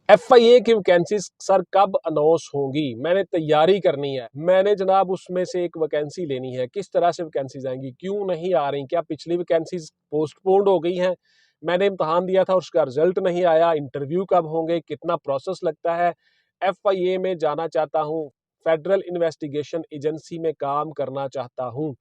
FIA की vacancies sir कब announce होंगी? मैंने तैयारी करनी है, मैंने जनाब उसमें से एक वैकेंसी लेनी है। किस तरह से वैकेंसीज आएंगी, क्यों नहीं आ रही? क्या पिछली वैकेंसीज पोस्टपोन्ड हो गई हैं? मैंने इम्तहान दिया था, उसका रिजल्ट नहीं आया। इंटरव्यू कब होंगे, कितना प्रोसेस लगता है? FIA में जाना चाहता हूँ, फेडरल इन्वेस्टिगेशन एजेंसी में काम करना चाहता हूँ।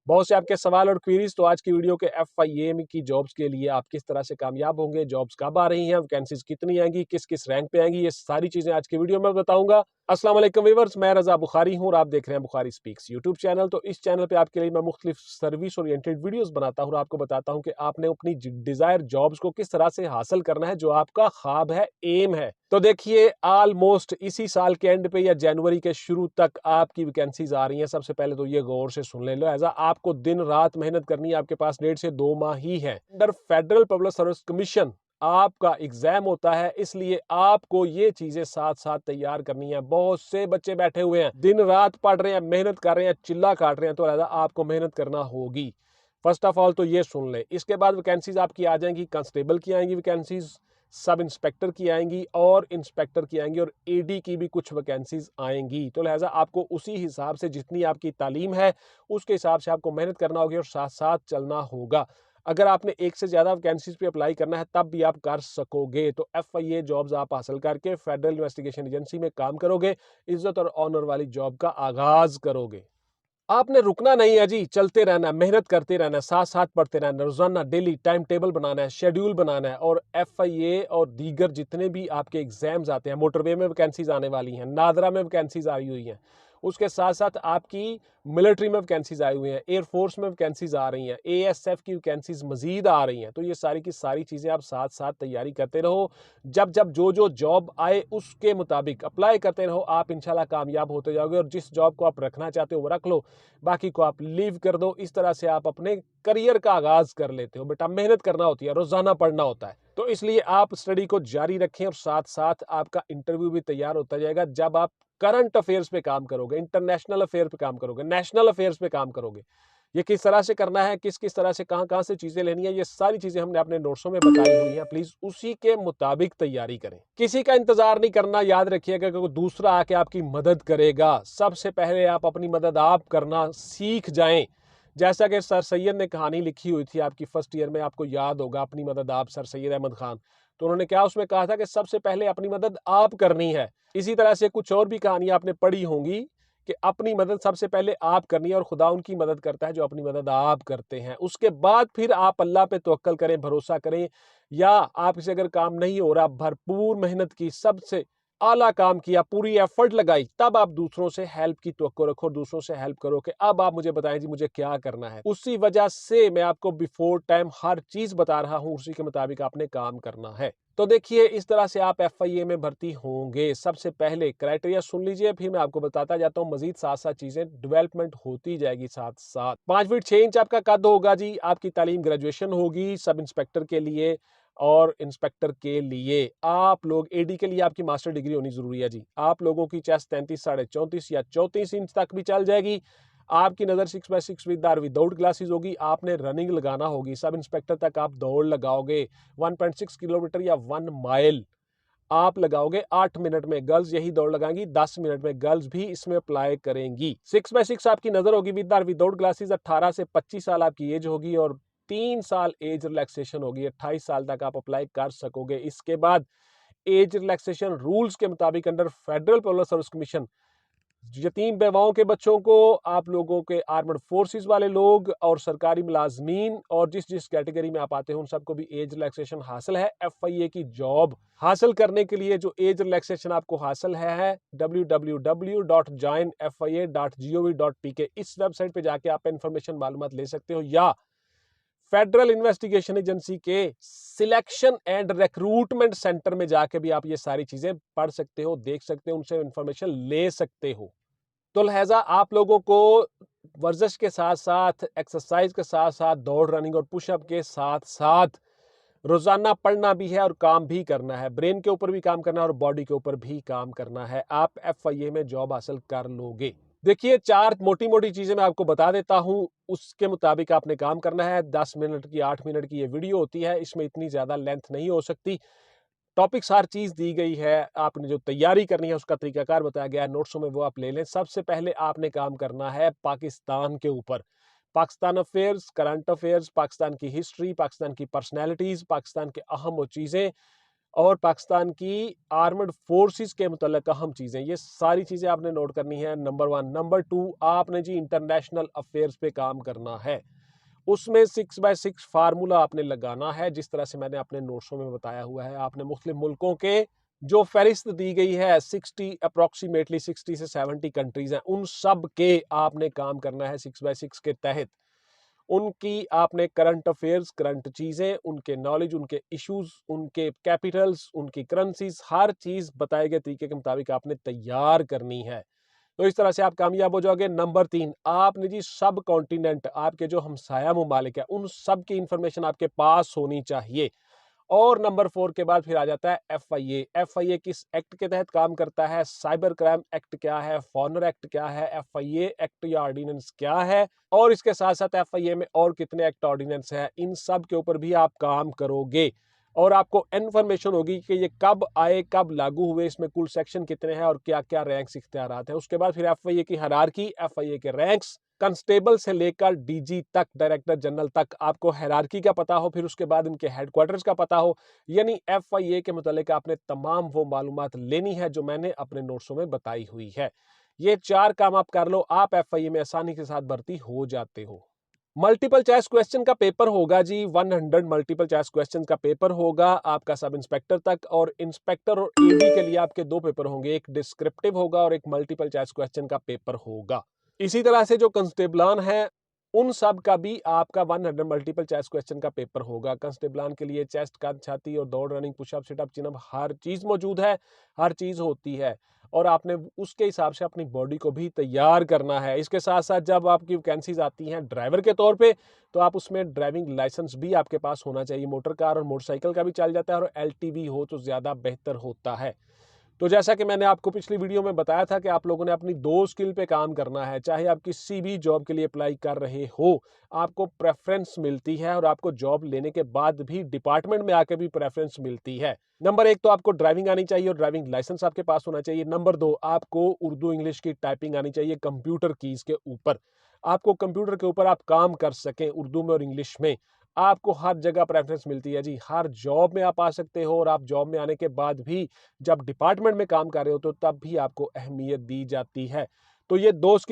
बहुत से आपके सवाल और क्वेरीज। तो आज की वीडियो के FIA में की जॉब्स के लिए आप किस तरह से कामयाब होंगे, जॉब्स कब आ रही हैं, वैकेंसीज कितनी आएंगी, किस किस रैंक पे आएंगी, ये सारी चीजें आज की वीडियो में बताऊंगा। अस्सलाम वालेकुम व्यूअर्स, मैं रजा बुखारी हूं और आप देख रहे हैं बुखारी स्पीक्स यूट्यूब चैनल। तो इस चैनल पे आपके लिए मैं मुख्तलिफ सर्विस ओरिएंटेड वीडियोस बनाता हूं और आपको बताता हूं कि आपने अपनी डिजायर जॉब्स को किस तरह से हासिल करना है, जो आपका ख्वाब है, एम है। तो देखिए, ऑलमोस्ट इसी साल के एंड पे या जनवरी के शुरू तक आपकी वैकेंसीज आ रही हैं। सबसे पहले तो ये गौर से सुन ले लो, ऐसा आपको दिन रात मेहनत करनी है। आपके पास 1.5 से 2 माह ही है। Under federal public service commission आपका एग्जाम होता है, इसलिए आपको ये चीजें साथ साथ तैयार करनी है। बहुत से बच्चे बैठे हुए हैं, दिन रात पढ़ रहे हैं, मेहनत कर रहे हैं, चिल्ला काट रहे हैं, तो लिहाजा आपको मेहनत करना होगी। फर्स्ट ऑफ ऑल तो ये सुन ले। इसके बाद वैकेंसीज आपकी आ जाएंगी, कांस्टेबल की आएंगी वैकेंसीज, सब इंस्पेक्टर की आएंगी और इंस्पेक्टर की आएंगी, और AD की भी कुछ वैकेंसीज आएंगी। तो लिहाजा आपको उसी हिसाब से, जितनी आपकी तालीम है उसके हिसाब से आपको मेहनत करना होगी और साथ साथ चलना होगा। अगर आपने एक से ज्यादा वैकेंसीज पे अप्लाई करना है तब भी आप कर सकोगे। तो FIA जॉब्स आप हासिल करके फेडरल इन्वेस्टिगेशन एजेंसी में काम करोगे, इज्जत और ऑनर वाली जॉब का आगाज करोगे। आपने रुकना नहीं है जी, चलते रहना है, मेहनत करते रहना है, साथ साथ पढ़ते रहना है, रोजाना डेली टाइम टेबल बनाना है, शेड्यूल बनाना है। और FIA और दीगर जितने भी आपके एग्जाम्स आते हैं, मोटरवे में वैकेंसीज आने वाली हैं, नादरा में वैकेंसीज आई हुई हैं, उसके साथ साथ आपकी मिलिट्री में वैकेंसीज आई हुई हैं, एयरफोर्स में वैकेंसीज आ रही हैं, ASF की वैकेंसीज मजीद आ रही हैं। तो ये सारी की सारी चीज़ें आप साथ साथ तैयारी करते रहो। जब जब जो जॉब आए उसके मुताबिक अप्लाई करते रहो, आप इंशाल्लाह कामयाब होते जाओगे। और जिस जॉब को आप रखना चाहते हो वो रख लो, बाकी को आप लीव कर दो। इस तरह से आप अपने करियर का आगाज कर लेते हो। बेटा, मेहनत करना होती है, रोजाना पढ़ना होता है। तो इसलिए आप स्टडी को जारी रखें और साथ साथ आपका इंटरव्यू भी तैयार होता जाएगा। जब आप करंट अफेयर्स पे काम करोगे, इंटरनेशनल अफेयर पे काम करोगे, नेशनल अफेयर्स पे काम करोगे, ये किस तरह से करना है, किस किस तरह से कहां कहां से चीजें लेनी है, ये सारी चीजें हमने अपने नोट्सों में बताई हुई हैं। प्लीज उसी के मुताबिक तैयारी करें, किसी का इंतजार नहीं करना। याद रखिएगा कि कोई दूसरा आके आपकी मदद करेगा। सबसे पहले आप अपनी मदद आप करना सीख जाएं। जैसा कि सर सैयद ने कहानी लिखी हुई थी आपकी फर्स्ट ईयर में, आपको याद होगा, अपनी मदद आप, सर सैयद अहमद खान। तो उन्होंने क्या उसमें कहा था कि सबसे पहले अपनी मदद आप करनी है। इसी तरह से कुछ और भी कहानियां आपने पढ़ी होंगी कि अपनी मदद सबसे पहले आप करनी है और खुदा उनकी मदद करता है जो अपनी मदद आप करते हैं। उसके बाद फिर आप अल्लाह पे तवक्कल करें, भरोसा करें। या आपसे अगर काम नहीं हो रहा, भरपूर मेहनत की, सबसे आला काम किया, पूरी एफर्ट लगाई, तब आप दूसरों से हेल्प की तवक्को रखो, दूसरों से हेल्प करो कि अब आप मुझे बताएं जी मुझे क्या करना है। उसी वजह से मैं आपको बिफोर टाइम हर चीज बता रहा हूं, उसी के मुताबिक आपने काम करना है। तो देखिए, इस तरह से आप FIA में भर्ती होंगे। सबसे पहले क्राइटेरिया सुन लीजिए, फिर मैं आपको बताता जाता हूँ। मजीद साथ साथ चीजें डेवलपमेंट होती जाएगी साथ साथ। 5 फीट 6 इंच आपका कद होगा जी। आपकी तालीम ग्रेजुएशन होगी सब इंस्पेक्टर के लिए और इंस्पेक्टर के लिए। आप लोग AD के लिए आपकी मास्टर डिग्री होनी जरूरी है जी। आप लोगों की चेस्ट 33 साढ़े 34 या 34 इंच तक भी चल जाएगी। आपकी नजर 6x6 विदाउट ग्लासेस होगी। आपने रनिंग लगाना होगी, सब इंस्पेक्टर तक आप दौड़ लगाओगे 1.6 किलोमीटर या 1 माइल आप लगाओगे 8 मिनट में। गर्ल्स यही दौड़ लगाएंगी 10 मिनट में, गर्ल्स भी इसमें अप्लाई करेंगी। 6x6 आपकी नजर होगी विदाउट ग्लासेस। 18 से 25 साल आपकी एज होगी और 3 साल एज रिलैक्सेशन होगी। 28 साल तक आप अप्लाई कर सकोगे। इसके बाद एज रिलैक्सेशन रूल्स के मुताबिक under federal public service commission, यतीम बेवाओं के बच्चों को, आप लोगों के आर्मड फोर्सेस वाले लोग और सरकारी मुलाजमीन और जिस जिस कैटेगरी में आप आते हैं उन सबको भी एज रिलैक्सेशन हासिल है। FIA की जॉब हासिल करने के लिए जो एज रिलैक्सेशन आपको हासिल है www.joinfia.gov.pk, इस वेबसाइट पे जाके आप इंफॉर्मेशन मालूमात ले सकते हो, या फेडरल इन्वेस्टिगेशन एजेंसी के सिलेक्शन एंड रिक्रूटमेंट सेंटर में जाके भी आप ये सारी चीजें पढ़ सकते हो, देख सकते हो, उनसे इंफॉर्मेशन ले सकते हो। तो लिहाजा आप लोगों को वर्जिश के साथ साथ, एक्सरसाइज के साथ साथ, दौड़, रनिंग और पुशअप के साथ साथ रोजाना पढ़ना भी है और काम भी करना है। ब्रेन के ऊपर भी काम करना है और बॉडी के ऊपर भी काम करना है। आप FIA में जॉब हासिल कर लोगे। देखिए, 4 मोटी मोटी चीजें मैं आपको बता देता हूं, उसके मुताबिक आपने काम करना है। 10 मिनट की, 8 मिनट की ये वीडियो होती है, इसमें इतनी ज्यादा लेंथ नहीं हो सकती। टॉपिक्स हर चीज़ दी गई है, आपने जो तैयारी करनी है उसका तरीकाकार बताया गया है नोट्सों में, वो आप ले लें। सबसे पहले आपने काम करना है पाकिस्तान के ऊपर, Pakistan affairs, current affairs, Pakistan की हिस्ट्री, पाकिस्तान की पर्सनैलिटीज़, पाकिस्तान के अहम वो चीज़ें और पाकिस्तान की आर्मड फोर्सेस के मुतल्लिक अहम चीज़ें, ये सारी चीज़ें आपने नोट करनी है, नंबर 1। नंबर 2, आपने जी इंटरनेशनल अफेयर्स पे काम करना है। उसमें 6x6 फार्मूला आपने लगाना है, जिस तरह से मैंने अपने नोट्सों में बताया हुआ है। आपने मुख्तलिफ मुल्कों के जो फहरिस्त दी गई है, 60 अप्रॉक्सीमेटली 60 से 70 कंट्रीज हैं, उन सब के आपने काम करना है 6x6 के तहत। उनकी आपने करंट अफेयर्स, करंट चीज़ें, उनके नॉलेज, उनके इश्यूज, उनके कैपिटल्स, उनकी करेंसीज, हर चीज़ बताए गए तरीके के मुताबिक आपने तैयार करनी है। तो इस तरह से आप कामयाब हो जाओगे। नंबर 3, आपने जी सब कॉन्टिनेंट, आपके जो हमसाया ममालिक है, उन सब की इंफॉर्मेशन आपके पास होनी चाहिए। और नंबर 4 के बाद फिर आ जाता है एफआईए। एफआईए किस एक्ट के तहत काम करता है, साइबर क्राइम एक्ट क्या है, फॉर्नर एक्ट क्या है, एफआईए एक्ट या ऑर्डिनेंस क्या है, और इसके साथ साथ एफआईए में और कितने एक्ट ऑर्डिनेंस है, इन सब के ऊपर भी आप काम करोगे। और आपको इन्फॉर्मेशन होगी कि ये कब आए, कब लागू हुए, इसमें कुल सेक्शन कितने हैं और क्या क्या रैंक्स इख्तियारात हैं। उसके बाद फिर एफआईए की हायरार्की, एफआईए के रैंक्स, कांस्टेबल से लेकर डीजी तक, डायरेक्टर जनरल तक आपको हायरार्की का पता हो, फिर उसके बाद इनके हेडक्वार्टर्स का पता हो। यानी एफआईए के मुतालिक आपने तमाम वो मालूमात लेनी है जो मैंने अपने नोट्सों में बताई हुई है। ये 4 काम आप कर लो, आप एफआईए में आसानी के साथ भर्ती हो जाते हो। मल्टीपल चॉइस क्वेश्चन का पेपर होगा जी, 100 मल्टीपल चॉइस क्वेश्चन का पेपर होगा आपका सब इंस्पेक्टर तक, और इंस्पेक्टर और एडी के लिए आपके 2 पेपर होंगे, एक डिस्क्रिप्टिव होगा और एक मल्टीपल चॉइस क्वेश्चन का पेपर होगा। इसी तरह से जो कंस्टेबलान है, उन सब का भी आपका 100 मल्टीपल चॉइस क्वेश्चन का पेपर होगा। कंस्टेबलान के लिए चेस्ट, कद, छाती और दौड़, रनिंग, पुशअप, सिटअप, चिनअप, हर चीज मौजूद है, हर चीज होती है, और आपने उसके हिसाब से अपनी बॉडी को भी तैयार करना है। इसके साथ साथ जब आपकी वैकेंसीज आती हैं ड्राइवर के तौर पे, तो आप उसमें ड्राइविंग लाइसेंस भी आपके पास होना चाहिए। मोटर कार और मोटरसाइकिल का भी चल जाता है, और एलटीवी हो तो ज़्यादा बेहतर होता है। तो जैसा कि मैंने आपको पिछली वीडियो में बताया था कि आप लोगों ने अपनी 2 स्किल पे काम करना है। चाहे आप किसी भी जॉब के लिए अप्लाई कर रहे हो, आपको प्रेफरेंस मिलती है, और आपको जॉब लेने के बाद भी डिपार्टमेंट में आके भी प्रेफरेंस मिलती है। नंबर 1 तो आपको ड्राइविंग आनी चाहिए और ड्राइविंग लाइसेंस आपके पास होना चाहिए। नंबर 2, आपको उर्दू इंग्लिश की टाइपिंग आनी चाहिए कंप्यूटर कीज के ऊपर। आपको कंप्यूटर के ऊपर आप काम कर सकें उर्दू में और इंग्लिश में। आपको हर जगह प्रेफरेंस मिलती है जी, हर जॉब में आप आ सकते हो, और आप जॉब में आने के बाद भी जब डिपार्टमेंट में काम कर रहे हो तो तब भी आपको अहमियत दी जाती है। तो ये 2 स्किल